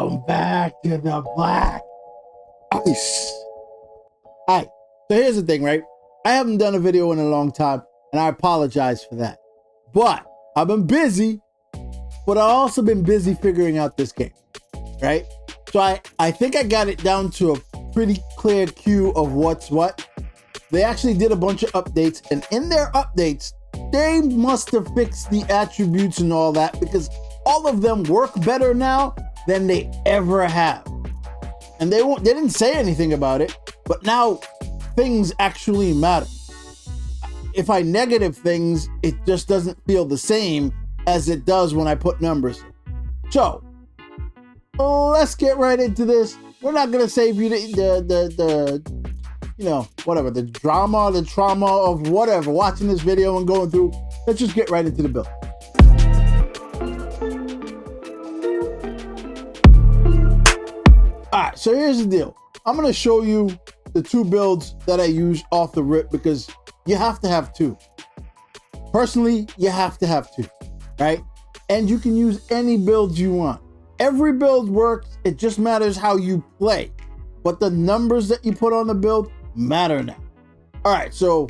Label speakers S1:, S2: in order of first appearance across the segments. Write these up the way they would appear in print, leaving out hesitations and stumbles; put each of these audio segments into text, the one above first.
S1: Welcome back to the Black Ice. Alright, so here's the thing, right? I haven't done a video in a long time, and I apologize for that. But I've been busy, but I've also been busy figuring out this game, right? So I think I got it down to a pretty clear cue of what's what. They actually did a bunch of updates, and in their updates, they must have fixed the attributes and all that, because all of them work better now than they ever have. And they didn't say anything about it, but now things actually matter. If I negative things, it just doesn't feel the same as it does when I put numbers in. So let's get right into this. We're not gonna save you the you know, whatever, the drama, the trauma of whatever, watching this video and going through. Let's just get right into the build. All right, so here's the deal. I'm gonna show you the two builds that I use off the rip, because you have to have two. Personally, you have to have two, right? And you can use any build you want. Every build works, it just matters how you play. But the numbers that you put on the build matter now. All right, so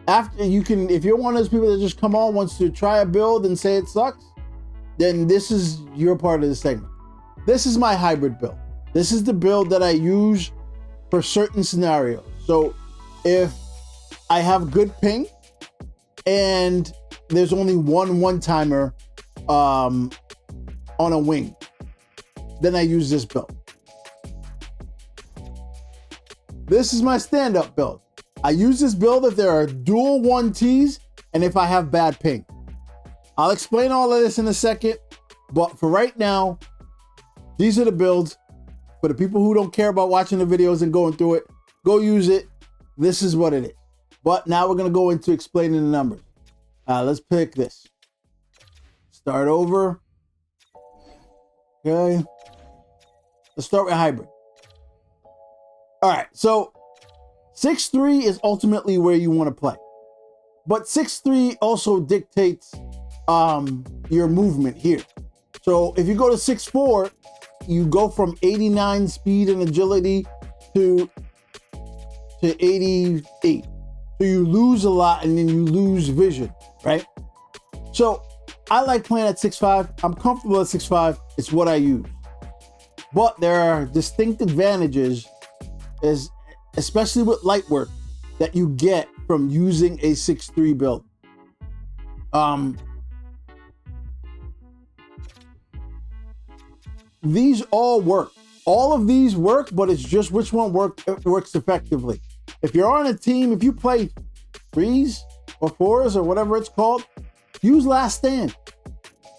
S1: after you can, if you're one of those people that just come on, wants to try a build and say it sucks, then this is your part of the segment. This is my hybrid build. This is the build that I use for certain scenarios. So if I have good ping and there's only one-timer on a wing, then I use this build. This is my stand-up build. I use this build if there are dual 1Ts and if I have bad ping. I'll explain all of this in a second, but for right now, these are the builds. For the people who don't care about watching the videos and going through it, go use it. This is what it is. But now we're gonna go into explaining the numbers. Let's pick this. Start over. Okay. Let's start with hybrid. All right, so 6'3" is ultimately where you want to play. But 6'3" also dictates your movement here. So if you go to 6'4", you go from 89 speed and agility to 88. So you lose a lot and then you lose vision, right? So I like playing at 6'5". I'm comfortable at 6'5". It's what I use. But there are distinct advantages, especially with light work, that you get from using a 6'3" build. These all work. All of these work, but it's just which one works effectively. If you're on a team, if you play 3s or 4s or whatever it's called, use last stand.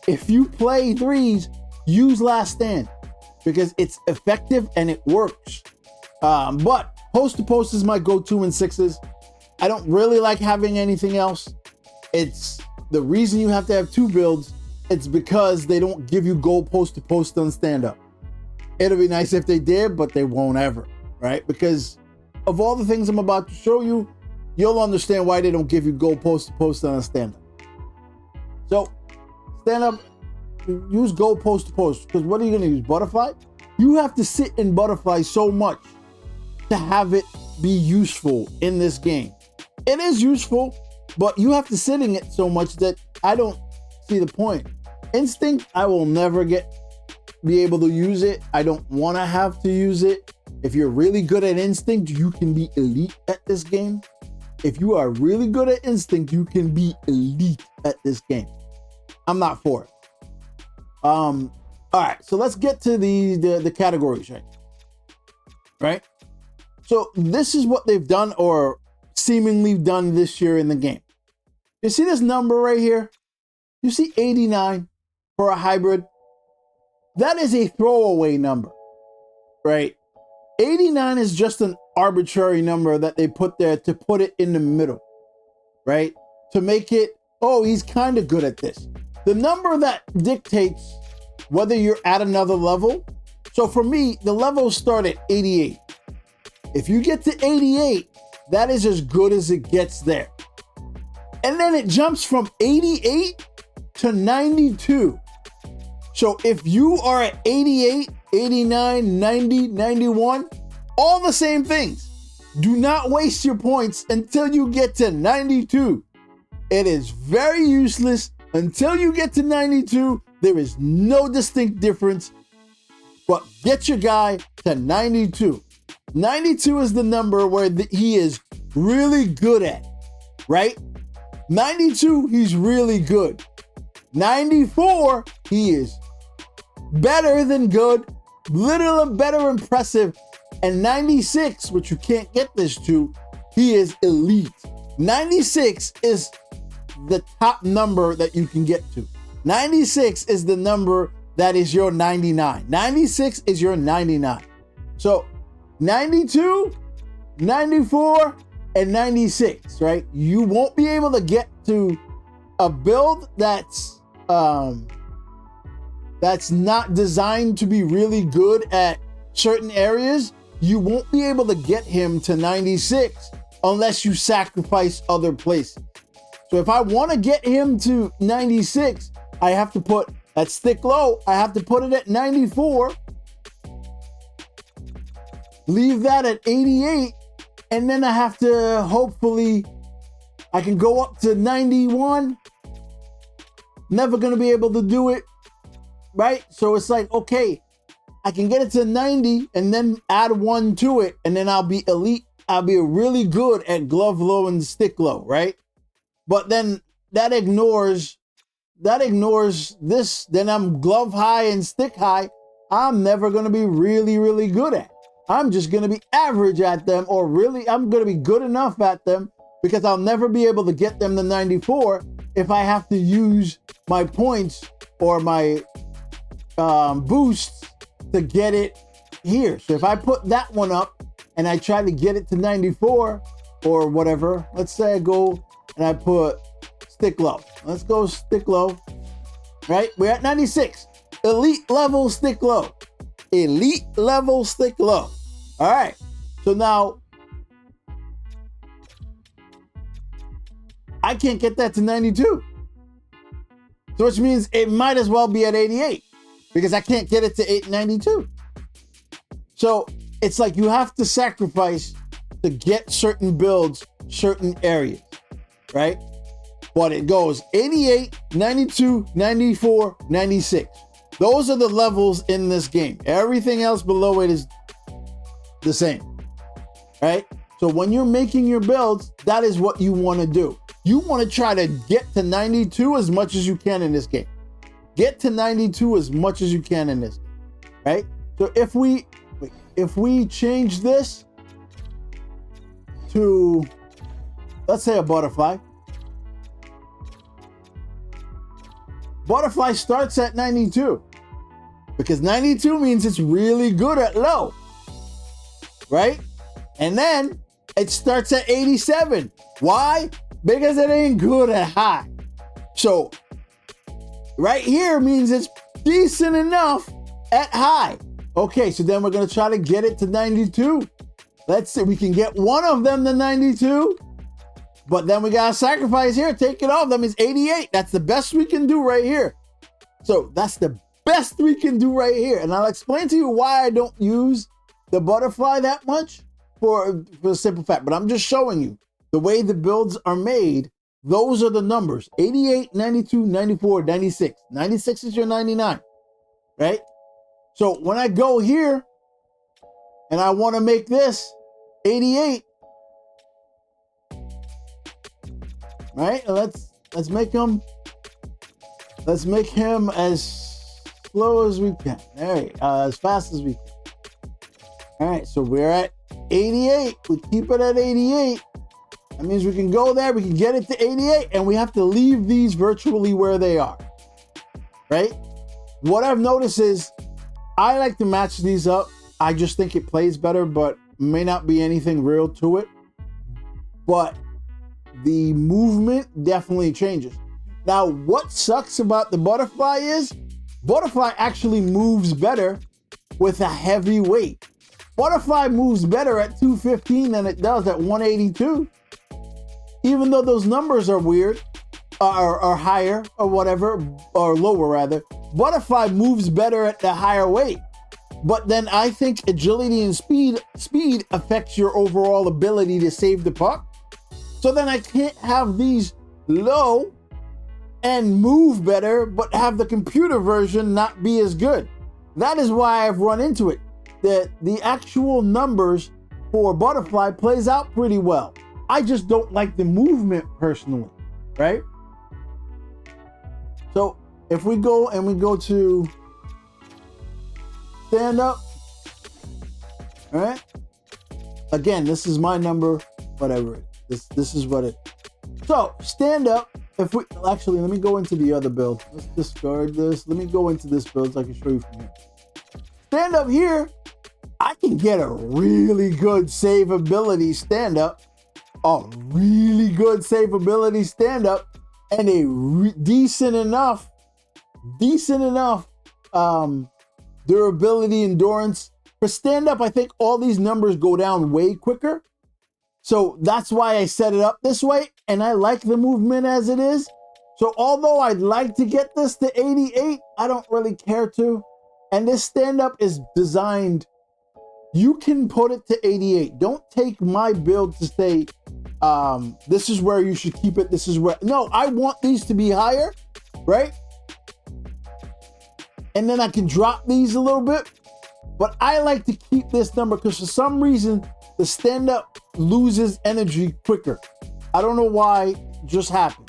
S1: If you play 3s, use last stand, because it's effective and it works. But post to post is my go-to in 6s. I don't really like having anything else. It's the reason you have to have two builds. It's because they don't give you goal post to post on stand-up. It'll be nice if they did, but they won't ever, right? Because of all the things I'm about to show you, you'll understand why they don't give you goal post to post on a stand-up. So, stand-up, use goal post to post, because what are you gonna use, butterfly? You have to sit in butterfly so much to have it be useful in this game. It is useful, but you have to sit in it so much that I don't see the point. Instinct, I will never be able to use it. I don't want to have to use it. If you're really good at instinct, you can be elite at this game. If you are really good at instinct, you can be elite at this game. I'm not for it. All right, so let's get to the categories, right? So this is what they've done, or seemingly done this year in the game. You see this number right here? You see 89 for a hybrid? That is a throwaway number, right? 89 is just an arbitrary number that they put there to put it in the middle, right? To make it, oh, he's kind of good at this. The number that dictates whether you're at another level. So for me, the levels start at 88. If you get to 88, that is as good as it gets there. And then it jumps from 88 to 92. So if you are at 88, 89, 90, 91, all the same things. Do not waste your points until you get to 92. It is very useless. Until you get to 92, there is no distinct difference. But get your guy to 92. 92 is the number where he is really good at, right? 92, he's really good. 94, he is better than good, little better impressive. And 96, which you can't get this to, he is elite. 96 is the top number that you can get to. 96 is the number that is your 99. 96 is your 99. So 92, 94, and 96, right? You won't be able to get to a build that's not designed to be really good at certain areas. You won't be able to get him to 96 unless you sacrifice other places. So if I want to get him to 96, I have to put that stick low. I have to put it at 94. Leave that at 88. And then I have to, hopefully, I can go up to 91. Never going to be able to do it, right? So it's like, okay, I can get it to 90 and then add 1 to it. And then I'll be elite. I'll be really good at glove low and stick low, right? But then that ignores this. Then I'm glove high and stick high. I'm never going to be really, really good at. I'm just going to be average at them, or really I'm going to be good enough at them, because I'll never be able to get them to 94 if I have to use my points or my boosts to get it here. So if I put that one up and I try to get it to 94 or whatever, let's say I go and I put stick low. Let's go stick low, right? We're at 96. Elite level stick low. Elite level stick low. All right. So now I can't get that to 92. So which means it might as well be at 88 because I can't get it to 892. So it's like you have to sacrifice to get certain builds, certain areas, right? But it goes 88, 92, 94, 96. Those are the levels in this game. Everything else below it is the same, right? So when you're making your builds, that is what you want to do. You want to try to get to 92 as much as you can in this game. Get to 92 as much as you can in this game, right? So if we change this to, let's say, a butterfly. Butterfly starts at 92 because 92 means it's really good at low, right? And then it starts at 87. Why? Because it ain't good at high. So right here means it's decent enough at high. Okay, so then we're going to try to get it to 92. Let's see, we can get one of them to 92. But then we got to sacrifice here, take it off. That means 88. That's the best we can do right here. So that's the best we can do right here. And I'll explain to you why I don't use the butterfly that much for a simple fact. But I'm just showing you the way the builds are made. Those are the numbers: 88, 92, 94, 96. 96 is your 99, right? So when I go here and I want to make this 88, right? Let's make him as slow as we can. All right, as fast as we can. All right, so we're at 88. We keep it at 88. That means we can go there, we can get it to 88, and we have to leave these virtually where they are, right? What I've noticed is I like to match these up. I just think it plays better, but may not be anything real to it. But the movement definitely changes. Now, what sucks about the butterfly is butterfly actually moves better with a heavy weight. Butterfly moves better at 215 than it does at 182. Even though those numbers are weird, or higher or whatever, or lower rather. Butterfly moves better at the higher weight. But then I think agility and speed affects your overall ability to save the puck. So then I can't have these low and move better, but have the computer version not be as good. That is why I've run into it. The actual numbers for Butterfly plays out pretty well. I just don't like the movement personally, right? So if we go to stand up, all right? Again, this is my number, whatever. This is what it. So stand up. If we actually, let me go into the other build. Let's discard this. Let me go into this build so I can show you from here. Stand up here. I can get a really good save ability stand up, a really good save ability stand up, and a decent enough durability, endurance. For stand up, I think all these numbers go down way quicker. So that's why I set it up this way, and I like the movement as it is. So although I'd like to get this to 88, I don't really care to. And this stand up is designed, you can put it to 88. Don't take my build to say, this is where you should keep it. This is where, no, I want these to be higher, right? And then I can drop these a little bit. But I like to keep this number because for some reason, the stand-up loses energy quicker. I don't know why, it just happens.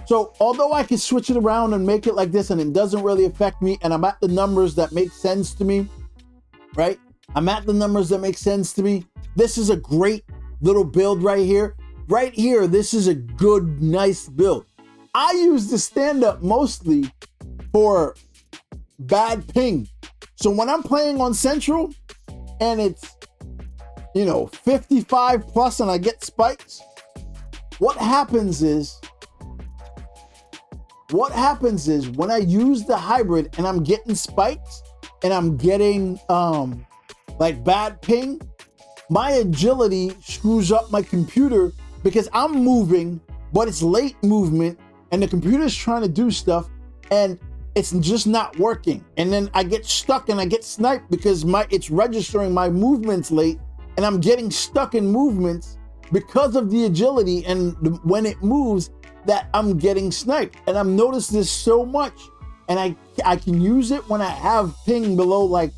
S1: So although I can switch it around and make it like this and it doesn't really affect me, and I'm at the numbers that make sense to me, right? I'm at the numbers that make sense to me. This is a great little build right here. Right here, this is a good, nice build. I use the stand-up mostly for bad ping. So when I'm playing on Central and it's, 55 plus and I get spikes, what happens is when I use the hybrid and I'm getting spikes and I'm getting like bad ping, my agility screws up my computer because I'm moving, but it's late movement and the computer's trying to do stuff and it's just not working. And then I get stuck and I get sniped because it's registering my movements late and I'm getting stuck in movements because of the agility and when it moves that I'm getting sniped. And I've noticed this so much, and I can use it when I have ping below like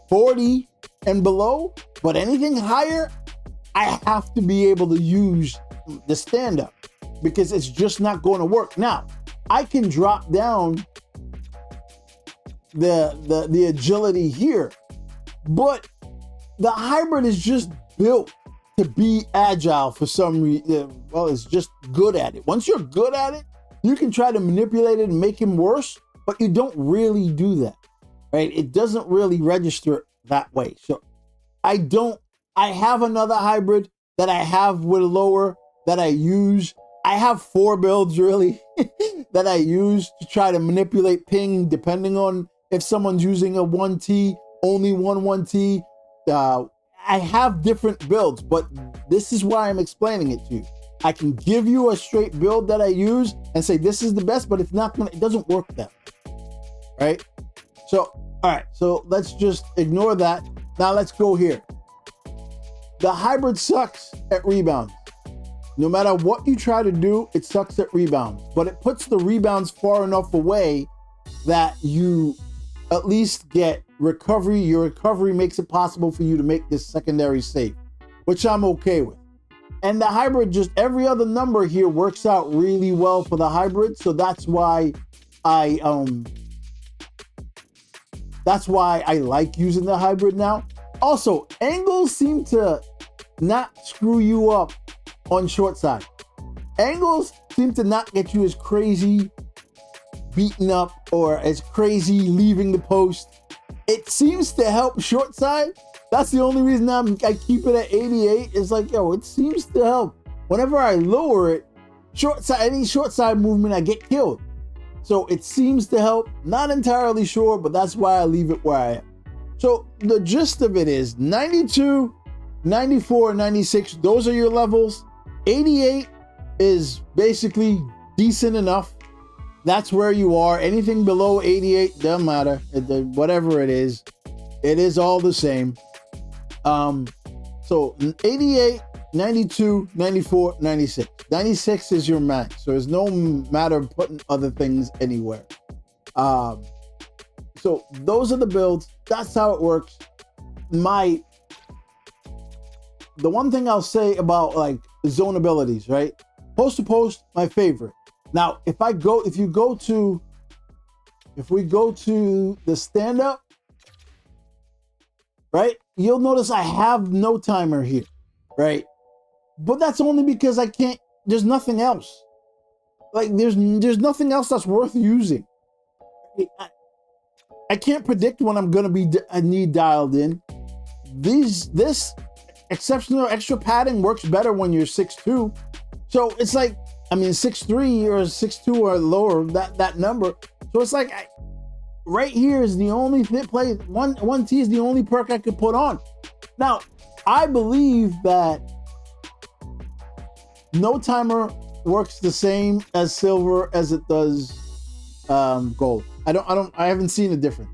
S1: 40 and below, but anything higher, I have to be able to use the stand-up because it's just not going to work. Now, I can drop down the agility here, but the hybrid is just built to be agile for some reason. Well, it's just good at it. Once you're good at it, you can try to manipulate it and make him worse, but you don't really do that, right? It doesn't really register that way. So I have another hybrid that I have with lower that I use. I have 4 builds really that I use to try to manipulate ping depending on if someone's using a 1T, only 1T. I have different builds, but this is why I'm explaining it to you. I can give you a straight build that I use and say this is the best, but it doesn't work that way, right? So, all right, so let's just ignore that. Now let's go here. The hybrid sucks at rebounds. No matter what you try to do, it sucks at rebounds, but it puts the rebounds far enough away that you at least get recovery. Your recovery makes it possible for you to make this secondary save, which I'm okay with. And the hybrid, just every other number here works out really well for the hybrid. So that's why I like using the hybrid now. Also, angles seem to not screw you up on short side. Angles seem to not get you as crazy beaten up or as crazy leaving the post. It seems to help short side. That's the only reason I keep it at 88. It's like, it seems to help. Whenever I lower it, any short side movement, I get killed. So it seems to help. Not entirely sure, but that's why I leave it where I am. So the gist of it is 92, 94, 96, those are your levels. 88 is basically decent enough. That's where you are. Anything below 88 doesn't matter. Whatever it is all the same. So 88, 92, 94, 96. 96 is your max. So there's no matter of putting other things anywhere. So those are the builds. That's how it works. The one thing I'll say about like zone abilities, right? Post to post, my favorite. Now, if we go to the stand up, right? You'll notice I have no timer here, right? But that's only because I can't, there's nothing else. Like there's nothing else that's worth using. I can't predict when I'm gonna be need dialed in. This exceptional extra padding works better when you're 6'2". So it's like, I mean, 6'3" or 6'2" or lower, that number. So it's like, right here is the only play. 1T is the only perk I could put on. Now, I believe that no timer works the same as silver as it does gold. I haven't seen a difference.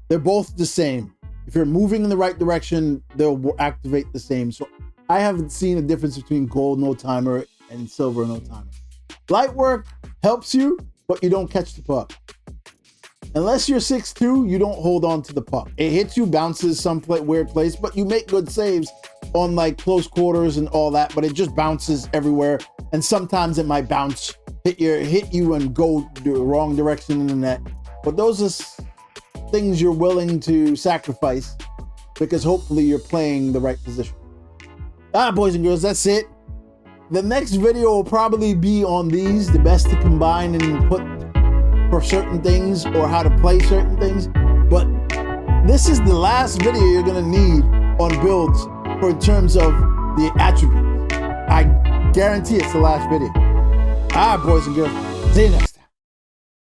S1: They're both the same. If you're moving in the right direction, they'll activate the same. So I haven't seen a difference between gold no timer and silver no timer. Light work helps you, but you don't catch the puck. Unless you're 6'2", you don't hold on to the puck. It hits you, bounces some weird place, but you make good saves on like close quarters and all that, but it just bounces everywhere. And sometimes it might bounce, hit you and go the wrong direction in the net. But those are things you're willing to sacrifice because hopefully you're playing the right position. Boys and girls, that's it. The next video will probably be on these, the best to combine and put for certain things or how to play certain things. But this is the last video you're gonna need on builds for in terms of the attributes. I guarantee it's the last video. Boys and girls, see you next.